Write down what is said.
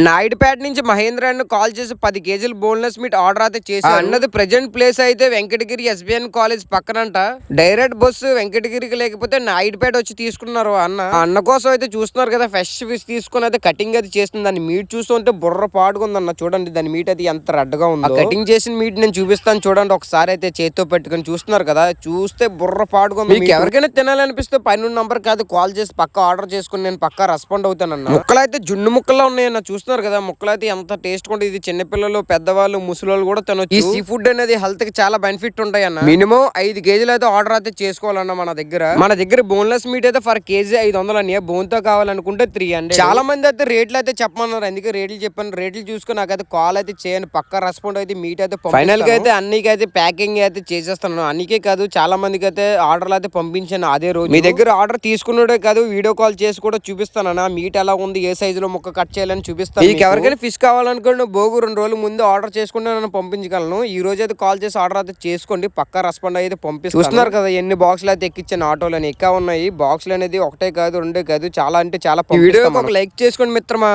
నాయుడుపేట నుంచి మహేంద్ర అన్న కాల్ చేసి 10 కేజీలు బోన్లెస్ మీట్ ఆర్డర్ అయితే చేసి అన్నది ప్రెజెంట్ ప్లేస్ అయితే వెంకటగిరి ఎస్బిఎన్ కాలేజ్ పక్కనంట. డైరెక్ట్ బస్సు వెంకటగిరికి లేకపోతే నాయుడుపేట వచ్చి తీసుకున్నారు అన్న కోసం అయితే చూస్తున్నారు కదా. ఫ్రెష్ ఫిష్ తీసుకుని అయితే కటింగ్ అయితే చేస్తుంది. దాని మీట్ చూస్తుంటే బుర్ర పాడుకుందన్న. చూడండి దాని మీట్ అయితే ఎంత రెడ్గా ఉందో. కటింగ్ చేసిన మీట్ నేను చూపిస్తాను చూడండి ఒకసారి. అయితే చేతితో పెట్టుకుని చూస్తున్నారు కదా, చూస్తే బుర్ర పాడుకుంది. మీకు ఎవరికైనా తినాలనిపిస్తే పైన నంబర్ కాదు కాల్ చేసి పక్క ఆర్డర్ చేసుకుని నేను పక్కా రెస్పాండ్ అవుతానన్న. ముక్కలు అయితే జున్ను ముక్కల్లో ఉన్నాయన్న. చూస్తున్నారు కదా ముక్కలు అయితే ఎంత టేస్ట్ ఉంటుంది. ఇది చిన్నపిల్లలు, పెద్దవాళ్ళు, ముసలి కూడా తినొచ్చు. ఈ సీ ఫుడ్ అనేది హెల్త్ కి చాలా బెనిఫిట్ ఉంటాయన్న. మినిమం 5 కేజీలు అయితే ఆర్డర్ అయితే చేసుకోవాలన్న. మన దగ్గర బోన్లెస్ మీట్ అయితే ఫర్ కేజీ 500 అని. బోన్ తో కావాలనుకుంటే 300. చాలా మంది అయితే రేట్లు అయితే చెప్పమన్నారు. అందుకే రేట్లు చెప్పాను. రేట్లు చూసుకుని నాకైతే కాల్ అయితే చేయండి, పక్క రెస్పాండ్ అయితే మీట్ అయితే ఫైనల్ గా అయితే అన్నికి అయితే ప్యాకింగ్ అయితే చేసేస్తాను. అన్నికే కాదు చాలా మందికి అయితే ఆర్డర్లు అయితే పంపించాను అదే రోజు. మీ దగ్గర ఆర్డర్ తీసుకున్నాడే కాదు వీడియో కాల్ చేసి కూడా చూపిస్తానన్న. మీట్ ఎలా ఉంది, ఏ సైజు లో ముక్క కట్ చేయాలని చూపిస్తాను. మీకు ఎవరికైనా ఫిష్ కావాలనుకోండి భోగు 2 రోజుల ముందు ఆర్డర్ చేసుకుంటే నేను పంపించగలను. ఈ రోజు అయితే కాల్ చేసి ఆర్డర్ అయితే చేసుకోండి, పక్కా రెస్పాండ్ అయితే పంపిస్తాను. చూస్తున్నారు కదా ఎన్ని బాక్సులు అయితే ఎక్కించాను ఆటోలని. ఎక్కా ఉన్నాయి బాక్సులు అనేది ఒకటే కాదు 2 కాదు చాలా అంటే చాలా. వీడియోకి ఒక లైక్ చేసుకోండి మిత్రమా.